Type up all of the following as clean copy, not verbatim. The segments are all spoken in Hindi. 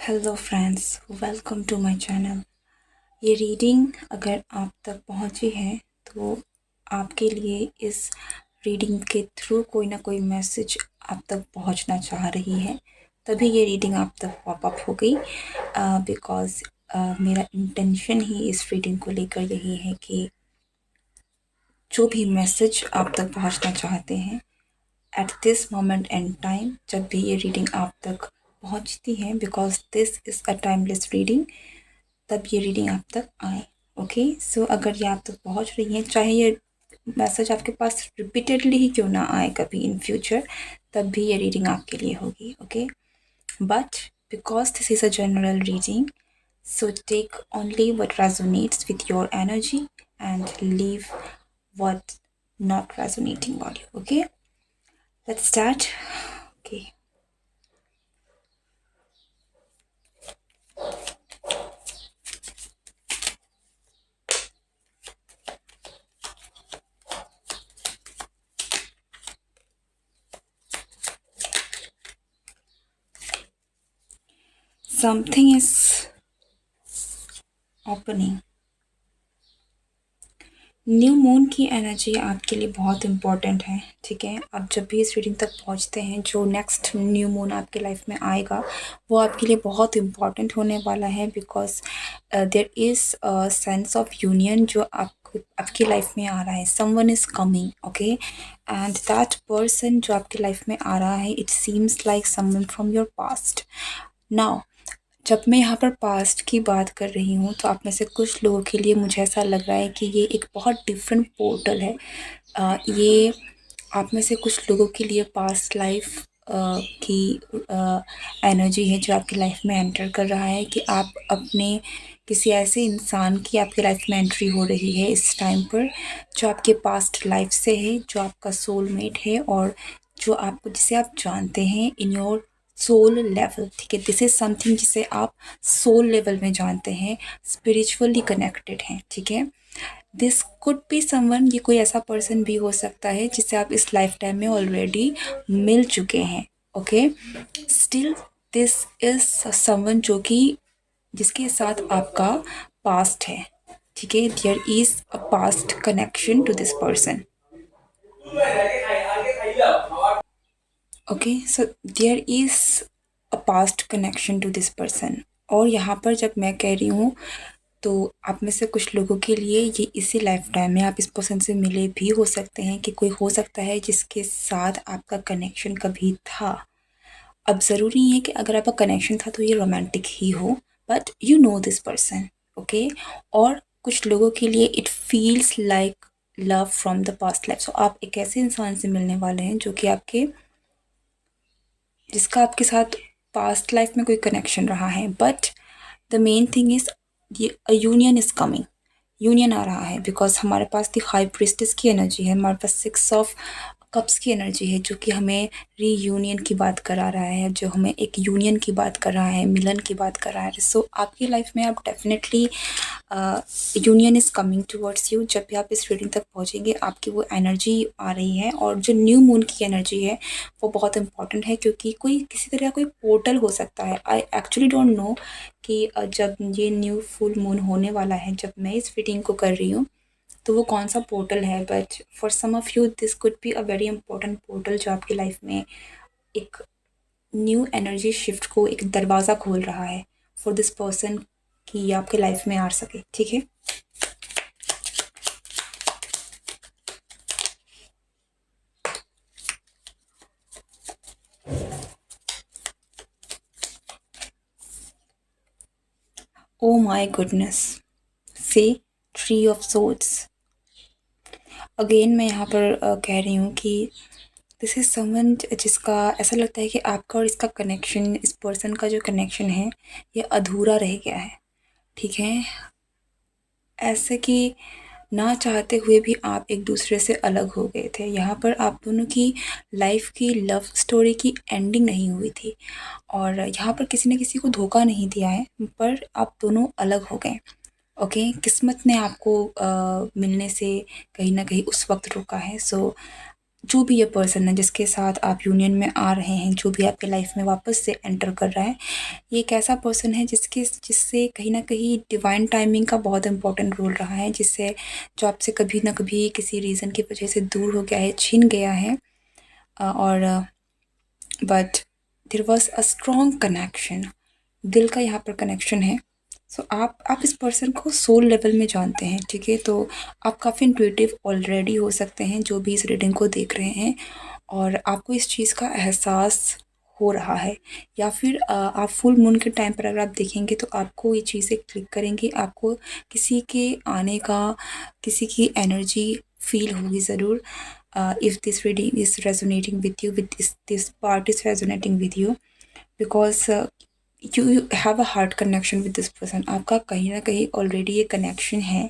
Hello friends, welcome to my channel. ये रीडिंग अगर आप तक पहुंची है तो आपके लिए इस रीडिंग के थ्रू कोई ना कोई मैसेज आप तक पहुंचना चाह रही है, तभी ये रीडिंग आप तक पॉप अप हो गई। बिकॉज़ मेरा इंटेंशन ही इस रीडिंग को लेकर यही है कि जो भी मैसेज आप तक पहुंचना चाहते हैं at this moment and time, जब भी ये रीडिंग आप तक पहुंचती है, because this is a timeless reading, तब ये रीडिंग आप तक आए। ओके, सो अगर ये आप तक पहुंच रही है, चाहे ये मैसेज आपके पास रिपीटेडली ही क्यों ना आए कभी इन फ्यूचर, तब भी ये रीडिंग आपके लिए होगी। Okay, but because this is a general reading, so take only what resonates with your energy and leave what not resonating about you. Okay, let's start. Okay. Something is opening. New moon की एनर्जी आपके लिए बहुत इम्पॉर्टेंट है। ठीक है, आप जब भी इस रीडिंग तक पहुंचते हैं, जो नेक्स्ट न्यू मून आपके लाइफ में आएगा वो आपके लिए बहुत इम्पॉर्टेंट होने वाला है। Because there is sense of union जो आपकी लाइफ में आ रहा है। Someone is coming, okay, and that person जो आपकी लाइफ में आ रहा है, it seems like someone from your past. Now जब मैं यहाँ पर पास्ट की बात कर रही हूँ तो आप में से कुछ लोगों के लिए मुझे ऐसा लग रहा है कि ये एक बहुत डिफरेंट पोर्टल है। ये आप में से कुछ लोगों के लिए पास्ट लाइफ की एनर्जी है जो आपकी लाइफ में एंटर कर रहा है, कि आप अपने किसी ऐसे इंसान की आपकी लाइफ में एंट्री हो रही है इस टाइम पर, जो आपके पास्ट लाइफ से है, जो आपका सोलमेट है, और जो आपको जिसे आप जानते हैं इन योर सोल लेवल। ठीक है, दिस इज समथिंग जिसे आप सोल लेवल में जानते हैं, स्पिरिचुअली कनेक्टेड हैं। ठीक है, दिस कुड बी समवन, ये कोई ऐसा पर्सन भी हो सकता है जिसे आप इस लाइफ टाइम में ऑलरेडी मिल चुके हैं। Okay, still this is someone जो कि जिसके साथ आपका पास्ट है। ठीक है, there is a past connection to this person. Okay, so there is a past connection to this person. और यहाँ पर जब मैं कह रही हूँ तो आप में से कुछ लोगों के लिए ये इसी लाइफ टाइम में आप इस पर्सन से मिले भी हो सकते हैं, कि कोई हो सकता है जिसके साथ आपका कनेक्शन कभी था। अब ज़रूरी नहीं है कि अगर आपका कनेक्शन था तो ये रोमांटिक ही हो, but you know this person. Okay, और कुछ लोगों के लिए it feels like love from the past life. So आप एक ऐसे इंसान से मिलने वाले हैं जो कि जिसका आपके साथ पास्ट लाइफ में कोई कनेक्शन रहा है, but the main thing is ये यूनियन इज कमिंग। यूनियन आ रहा है बिकॉज हमारे पास दी हाई प्रिस्टेस की एनर्जी है, हमारे पास 6 ऑफ कप्स की एनर्जी है, जो कि हमें रीयूनियन की बात करा रहा है, जो हमें एक यूनियन की बात कर रहा है, मिलन की बात कर रहा है। सो आपकी लाइफ में आप definitely union is coming towards you. जब भी आप इस रीडिंग तक पहुंचेंगे आपकी वो एनर्जी आ रही है, और जो न्यू मून की एनर्जी है वो बहुत इंपॉर्टेंट है, क्योंकि कोई किसी तरह का कोई पोर्टल हो सकता है। आई एक्चुअली डोंट नो कि जब ये न्यू फुल मून होने वाला है, जब मैं इस रीडिंग को कर रही हूँ, तो वो कौन सा पोर्टल है, but for some of you this could be a very important portal जो आपकी लाइफ में एक न्यू एनर्जी शिफ्ट को एक दरवाज़ा खोल रहा है फॉर दिस पर्सन, कि ये आपके लाइफ में आ सके। ठीक है, ओ माई गुडनेस, से ट्री ऑफ सोर्ड्स। अगेन मैं यहाँ पर कह रही हूँ कि दिस इज़ समवन जिसका ऐसा लगता है कि आपका और इसका कनेक्शन, इस पर्सन का जो कनेक्शन है, ये अधूरा रह गया है। ठीक है, ऐसे कि ना चाहते हुए भी आप एक दूसरे से अलग हो गए थे। यहाँ पर आप दोनों की लाइफ की लव स्टोरी की एंडिंग नहीं हुई थी, और यहाँ पर किसी ने किसी को धोखा नहीं दिया है, पर आप दोनों अलग हो गए। ओके, किस्मत ने आपको मिलने से कहीं ना कहीं उस वक्त रोका है। सो जो भी ये पर्सन है जिसके साथ आप यूनियन में आ रहे हैं, जो भी आपके लाइफ में वापस से एंटर कर रहा है, ये एक ऐसा पर्सन है जिससे कहीं न कहीं डिवाइन टाइमिंग का बहुत इम्पोर्टेंट रोल रहा है, जिससे जो आपसे कभी न कभी किसी रीज़न की वजह से दूर हो गया है, छिन गया है। और but there was a strong connection, दिल का यहाँ पर कनेक्शन है। सो आप इस पर्सन को सोल लेवल में जानते हैं, ठीक है? तो आप काफ़ी इंट्यूटिव ऑलरेडी हो सकते हैं जो भी इस रीडिंग को देख रहे हैं, और आपको इस चीज़ का एहसास हो रहा है, या फिर आप फुल मून के टाइम पर अगर आप देखेंगे तो आपको ये चीज़ें क्लिक करेंगी, आपको किसी के आने का, किसी की एनर्जी फील होगी ज़रूर। If this reading is resonating with you, with this part is resonating with you, because you have a heart connection with this person. आपका कहीं ना कहीं ऑलरेडी ये कनेक्शन है।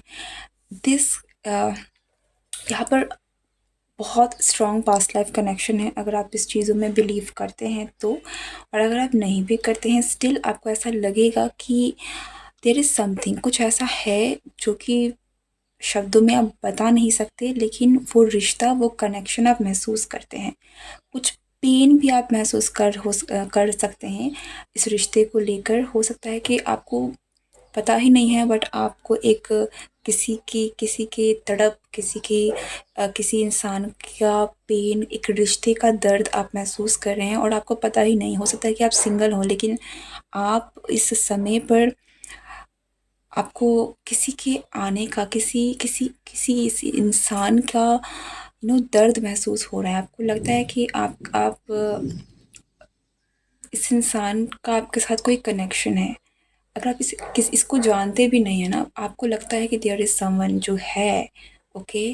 दिस यहाँ पर बहुत स्ट्रॉन्ग पास्ट लाइफ कनेक्शन है, अगर आप इस चीज़ों में बिलीव करते हैं तो। और अगर आप नहीं भी करते हैं, स्टिल आपको ऐसा लगेगा कि देयर इज़ समथिंग, कुछ ऐसा है जो कि शब्दों में आप बता नहीं सकते, लेकिन वो रिश्ता, वो कनेक्शन आप महसूस करते हैं। कुछ पेन भी आप महसूस कर सकते हैं इस रिश्ते को लेकर। हो सकता है कि आपको पता ही नहीं है, बट आपको एक किसी की तड़प, किसी इंसान का पेन, एक रिश्ते का दर्द आप महसूस कर रहे हैं और आपको पता ही नहीं। हो सकता है कि आप सिंगल हों, लेकिन आप इस समय पर आपको किसी के आने का, किसी किसी किसी इस इंसान का दर्द महसूस हो रहा है। आपको लगता है कि आप इस इंसान का आपके साथ कोई कनेक्शन है। अगर आप इसको जानते भी नहीं है ना, आपको लगता है कि देयर इज़ समवन जो है, ओके,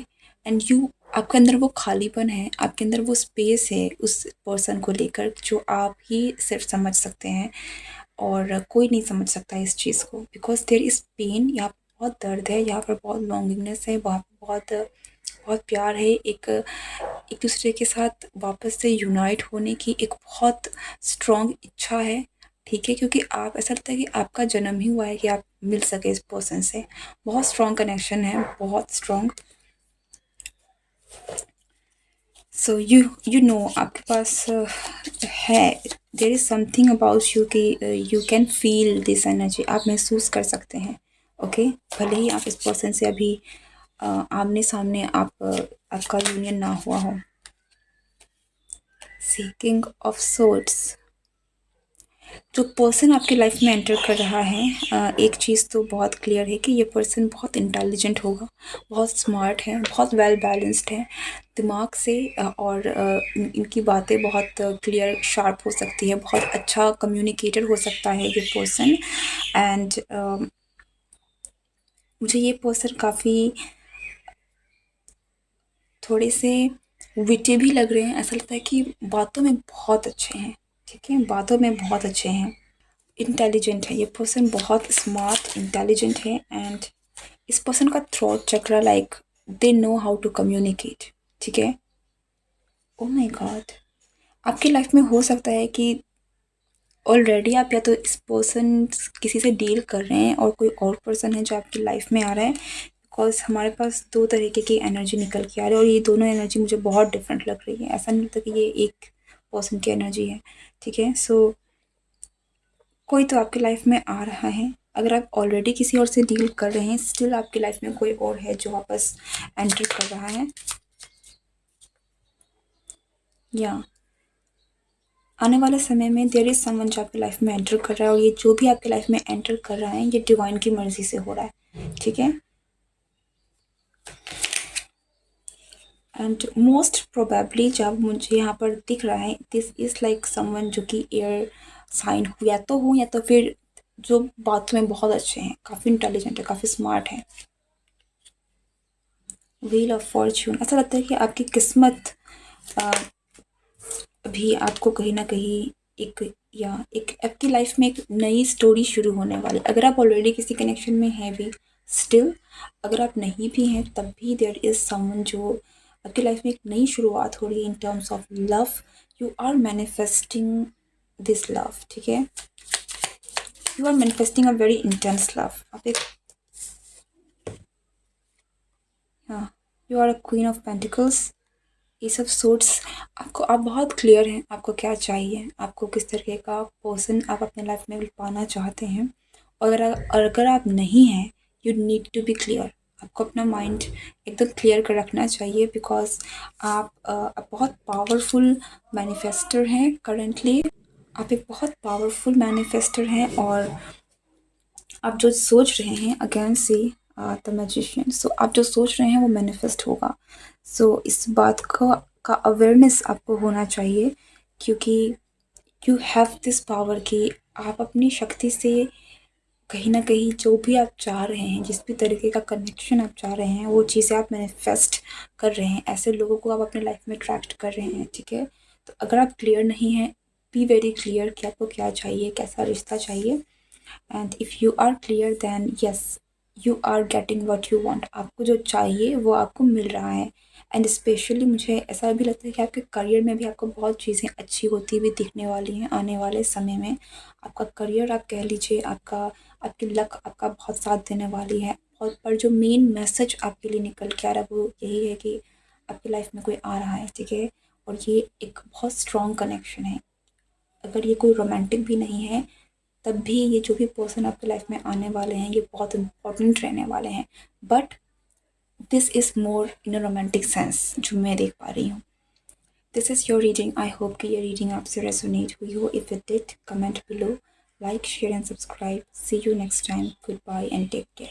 एंड यू, आपके अंदर वो खालीपन है, आपके अंदर वो स्पेस है उस पर्सन को लेकर, जो आप ही सिर्फ समझ सकते हैं और कोई नहीं समझ सकता इस चीज़ को। बिकॉज देयर इज़ पेन, यहाँ पर बहुत दर्द है, यहाँ पर बहुत लॉन्गिंगनेस है, वहाँ पर बहुत बहुत प्यार है, एक दूसरे के साथ वापस से यूनाइट होने की एक बहुत स्ट्रॉन्ग इच्छा है, ठीक है? क्योंकि आप, ऐसा लगता है कि आपका जन्म ही हुआ है कि आप मिल सके इस पर्सन से। बहुत स्ट्रॉन्ग कनेक्शन है, बहुत स्ट्रॉन्ग। सो यू नो आपके पास है, there is something about you कि you can feel this energy, आप महसूस कर सकते हैं, ओके? भले ही आप इस पर्सन से अभी आमने सामने आपका यूनियन ना हुआ हो। सी किंग ऑफ सोर्ड्स, जो पर्सन आपकी लाइफ में एंटर कर रहा है, एक चीज़ तो बहुत क्लियर है कि ये पर्सन बहुत इंटेलिजेंट होगा, बहुत स्मार्ट है, बहुत वेल बैलेंस्ड है दिमाग से, और इनकी बातें बहुत क्लियर शार्प हो सकती है, बहुत अच्छा कम्युनिकेटर हो सकता है ये पर्सन। एंड मुझे ये पर्सन काफ़ी थोड़े से विटी भी लग रहे हैं, ऐसा लगता है कि बातों में बहुत अच्छे हैं, ठीक है? बातों में बहुत अच्छे हैं, इंटेलिजेंट है ये पर्सन, बहुत स्मार्ट इंटेलिजेंट है। एंड इस पर्सन का throat chakra, like they know how to communicate, ठीक है? ओ माय गॉड, आपकी लाइफ में हो सकता है कि ऑलरेडी आप या तो इस पर्सन किसी से डील कर रहे हैं और कोई और पर्सन है जो आपकी लाइफ में आ रहा है। बिकॉज हमारे पास दो तरीके की एनर्जी निकल के आ रही है, और ये दोनों एनर्जी मुझे बहुत डिफरेंट लग रही है। ऐसा नहीं लगता कि ये एक पर्सन की एनर्जी है, ठीक है? सो कोई तो आपकी लाइफ में आ रहा है। अगर आप ऑलरेडी किसी और से डील कर रहे हैं, स्टिल आपकी लाइफ में कोई और है जो वापस एंटर कर रहा है, या आने वाले समय में देयर इज़ समवन जो आपकी लाइफ में एंटर कर रहा है, और ये जो भी आपकी लाइफ में एंटर कर रहा है, ये डिवाइन की मर्ज़ी से हो रहा है, ठीक है? एंड मोस्ट प्रोबेबली जब मुझे यहाँ पर दिख रहा है, दिस इज़ लाइक समवन जो कि एयर साइन या तो हो, या तो फिर जो बातों में बहुत अच्छे हैं, काफ़ी इंटेलिजेंट है, काफ़ी स्मार्ट है। व्हील ऑफ फॉर्च्यून, ऐसा लगता है कि आपकी किस्मत अभी आपको कहीं ना कहीं एक, या एक आपकी लाइफ में एक नई स्टोरी शुरू होने वाली। अगर आप ऑलरेडी किसी कनेक्शन में हैं भी, स्टिल अगर आप नहीं भी हैं तब भी देयर इज़ समवन जो आपकी लाइफ में एक नई शुरुआत हो रही है in terms of love. You are manifesting this love, ठीक है? You are manifesting a very intense love. आप एक, हाँ, you are a queen of pentacles, ये सब सोर्स आपको, आप बहुत क्लियर हैं आपको क्या चाहिए, आपको किस तरीके का पर्सन आप अपने लाइफ में पाना चाहते हैं। और अगर आप नहीं हैं, you need to be clear. आपको अपना माइंड एकदम क्लियर कर रखना चाहिए, बिकॉज आप बहुत पावरफुल मैनिफेस्टर हैं करेंटली। आप एक बहुत पावरफुल मैनिफेस्टर हैं, और आप जो सोच रहे हैं, अगेन सी द मैजिशियन, सो आप जो सोच रहे हैं वो मैनिफेस्ट होगा। सो इस बात का अवेयरनेस आपको होना चाहिए, क्योंकि यू हैव दिस पावर कि आप अपनी शक्ति से कहीं न कहीं जो भी आप चाह रहे हैं, जिस भी तरीके का कनेक्शन आप चाह रहे हैं, वो चीज़ें आप मैनिफेस्ट कर रहे हैं। ऐसे लोगों को आप अपने लाइफ में अट्रैक्ट कर रहे हैं, ठीक है? तो अगर आप क्लियर नहीं हैं, बी वेरी क्लियर कि आपको क्या चाहिए, कैसा रिश्ता चाहिए। And if you are clear then yes, you are getting what you want. आपको जो चाहिए वो आपको मिल रहा है। एंड स्पेशली मुझे ऐसा भी लगता है कि आपके करियर में भी आपको बहुत चीज़ें अच्छी होती हुई दिखने वाली हैं आने वाले समय में। आपका करियर आप कह लीजिए, आपका आपकी लक आपका बहुत साथ देने वाली है। और पर जो मेन मैसेज आपके लिए निकल के आ रहा है वो यही है कि आपकी लाइफ में कोई आ रहा है, ठीक है? और ये एक बहुत स्ट्रॉन्ग कनेक्शन है। अगर ये कोई रोमांटिक भी नहीं है, तब भी ये जो भी पर्सन आपकी लाइफ में आने वाले हैं, ये बहुत इम्पोर्टेंट रहने वाले हैं। But this is more in a romantic sense, जो मैं देख पा रही हूँ। This is your reading. I hope कि ये रीडिंग आपसे रेजोनेट हुई हो। If it did, comment below, like, share and subscribe. See you next time. Goodbye and take care.